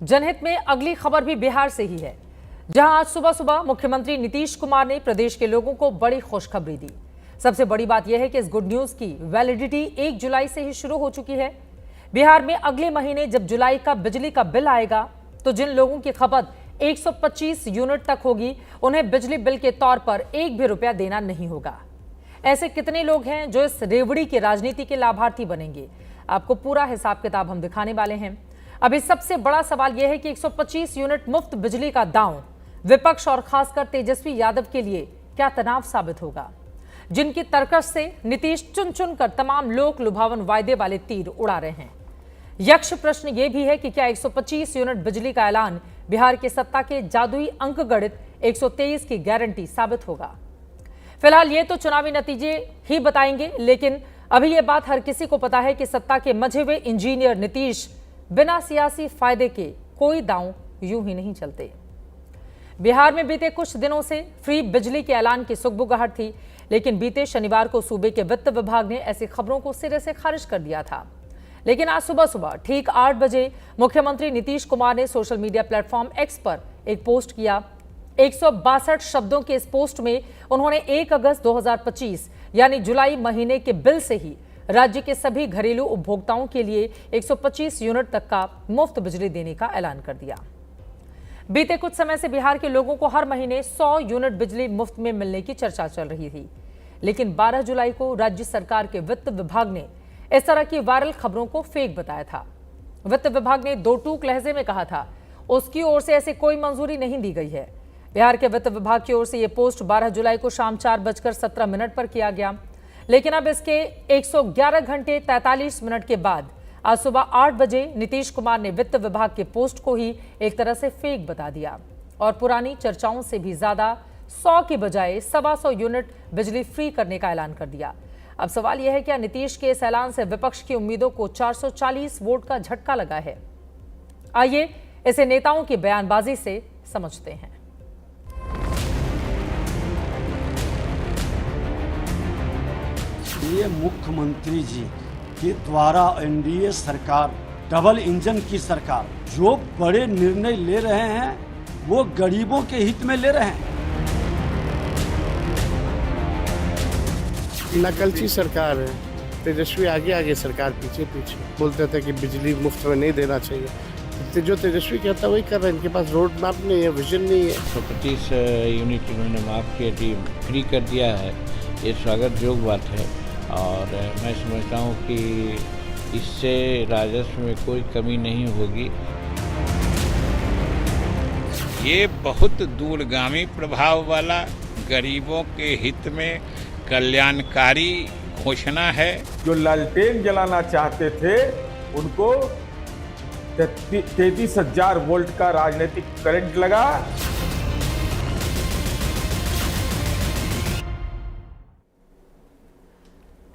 जनहित में अगली खबर भी बिहार से ही है, जहां आज सुबह सुबह मुख्यमंत्री नीतीश कुमार ने प्रदेश के लोगों को बड़ी खुशखबरी दी। सबसे बड़ी बात यह है कि इस गुड न्यूज की वैलिडिटी 1 जुलाई से ही शुरू हो चुकी है। बिहार में अगले महीने जब जुलाई का बिजली का बिल आएगा तो जिन लोगों की खपत 125 यूनिट तक होगी, उन्हें बिजली बिल के तौर पर एक भी रुपया देना नहीं होगा। ऐसे कितने लोग हैं जो इस रेवड़ी की राजनीति के लाभार्थी बनेंगे? आपको पूरा हिसाब किताब हम दिखाने वाले हैं। अभी सबसे बड़ा सवाल यह है कि 125 यूनिट मुफ्त बिजली का दांव विपक्ष और खासकर तेजस्वी यादव के लिए क्या तनाव साबित होगा, जिनकी तरकश से नीतीश चुन चुनकर तमाम लोक लुभावन वायदे वाले तीर उड़ा रहे हैं। यक्ष प्रश्न यह भी है कि क्या 125 यूनिट बिजली का ऐलान बिहार की सत्ता के जादुई अंक गणित 123 की गारंटी साबित होगा? फिलहाल ये तो चुनावी नतीजे ही बताएंगे, लेकिन अभी यह बात हर किसी को पता है कि सत्ता के मंझे हुए इंजीनियर नीतीश बिना सियासी फायदे के कोई दांव यूं ही नहीं चलते। बिहार में बीते कुछ दिनों से फ्री बिजली के ऐलान की सुगबुगाहट थी, लेकिन बीते शनिवार को सूबे के वित्त विभाग ने ऐसी खबरों को सिरे से खारिज कर दिया था। लेकिन आज सुबह सुबह ठीक 8 बजे मुख्यमंत्री नीतीश कुमार ने सोशल मीडिया प्लेटफॉर्म एक्स पर एक पोस्ट किया। 162 शब्दों के इस पोस्ट में उन्होंने 1 अगस्त 2025 यानी जुलाई महीने के बिल से ही राज्य के सभी घरेलू उपभोक्ताओं के लिए 125 यूनिट तक का मुफ्त बिजली देने का ऐलान कर दिया। बीते कुछ समय से बिहार के लोगों को हर महीने 100 यूनिट बिजली मुफ्त में मिलने की चर्चा चल रही थी, लेकिन 12 जुलाई को राज्य सरकार के वित्त विभाग ने इस तरह की वायरल खबरों को फेक बताया था। वित्त विभाग ने दो टूक लहजे में कहा था उसकी ओर से ऐसी कोई मंजूरी नहीं दी गई है। बिहार के वित्त विभाग की ओर से यह पोस्ट 12 जुलाई को शाम 4:17 पर किया गया, लेकिन अब इसके 111 घंटे 43 मिनट के बाद आज सुबह 8 बजे नीतीश कुमार ने वित्त विभाग के पोस्ट को ही एक तरह से फेक बता दिया और पुरानी चर्चाओं से भी ज्यादा 100 की बजाय 125 यूनिट बिजली फ्री करने का ऐलान कर दिया। अब सवाल यह है क्या नीतीश के इस ऐलान से विपक्ष की उम्मीदों को 440 वोट का झटका लगा है? आइए इसे नेताओं की बयानबाजी से समझते हैं। ये मुख्यमंत्री जी के द्वारा एनडीए सरकार, डबल इंजन की सरकार, जो बड़े निर्णय ले रहे हैं वो गरीबों के हित में ले रहे हैं। नकलची सरकार है, तेजस्वी आगे आगे सरकार पीछे पीछे। बोलते थे कि बिजली मुफ्त में नहीं देना चाहिए, जो तेजस्वी कहता वही कर रहे हैं। इनके पास रोड मैप नहीं है, विजन नहीं है। 125 यूनिट इन्होंने माफ के फ्री कर दिया है, ये स्वागत योग्य बात है और मैं समझता हूँ कि इससे राजस्व में कोई कमी नहीं होगी। ये बहुत दूरगामी प्रभाव वाला, गरीबों के हित में कल्याणकारी घोषणा है। जो लालटेन जलाना चाहते थे उनको 33,000 वोल्ट का राजनीतिक करंट लगा।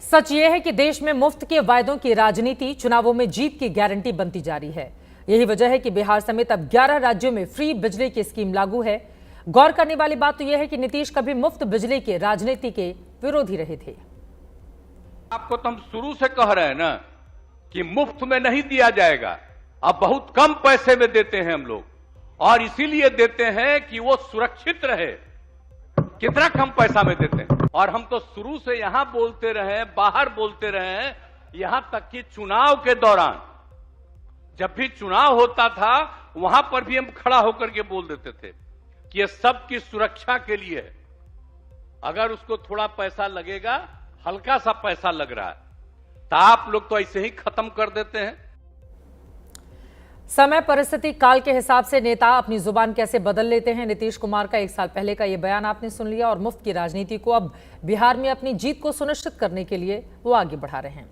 सच यह है कि देश में मुफ्त के वायदों की राजनीति चुनावों में जीत की गारंटी बनती जा रही है। यही वजह है कि बिहार समेत अब 11 राज्यों में फ्री बिजली की स्कीम लागू है। गौर करने वाली बात तो यह है कि नीतीश कभी मुफ्त बिजली के राजनीति के विरोधी रहे थे। आपको तो हम शुरू से कह रहे हैं ना कि मुफ्त में नहीं दिया जाएगा, अब बहुत कम पैसे में देते हैं हम लोग, और इसीलिए देते हैं कि वो सुरक्षित रहे। कितना कम पैसा में देते हैं, और हम तो शुरू से यहां बोलते रहे, बाहर बोलते रहे, यहां तक कि चुनाव के दौरान जब भी चुनाव होता था वहां पर भी हम खड़ा होकर के बोल देते थे कि ये सबकी सुरक्षा के लिए है। अगर उसको थोड़ा पैसा लगेगा, हल्का सा पैसा लग रहा है, तो आप लोग तो ऐसे ही खत्म कर देते हैं। समय, परिस्थिति, काल के हिसाब से नेता अपनी जुबान कैसे बदल लेते हैं। नीतीश कुमार का 1 साल पहले का यह बयान आपने सुन लिया और मुफ्त की राजनीति को अब बिहार में अपनी जीत को सुनिश्चित करने के लिए वो आगे बढ़ा रहे हैं।